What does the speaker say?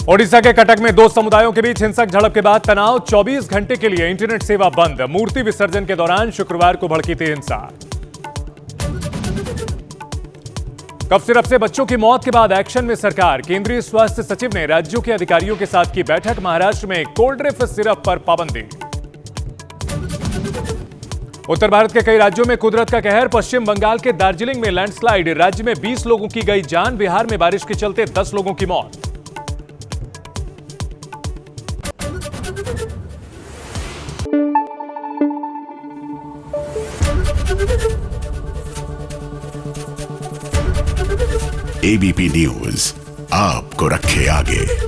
ओडिशा के कटक में दो समुदायों के बीच हिंसक झड़प के बाद तनाव, 24 घंटे के लिए इंटरनेट सेवा बंद। मूर्ति विसर्जन के दौरान शुक्रवार को भड़की थी हिंसा। कफ सिरप से बच्चों की मौत के बाद एक्शन में सरकार। केंद्रीय स्वास्थ्य सचिव ने राज्यों के अधिकारियों के साथ की बैठक। महाराष्ट्र में कोल्ड ड्रिंक सिरप पर पाबंदी। उत्तर भारत के कई राज्यों में कुदरत का कहर। पश्चिम बंगाल के दार्जिलिंग में लैंडस्लाइड, राज्य में 20 लोगों की गई जान। बिहार में बारिश के चलते 10 लोगों की मौत। एबीपी न्यूज आपको रखे आगे।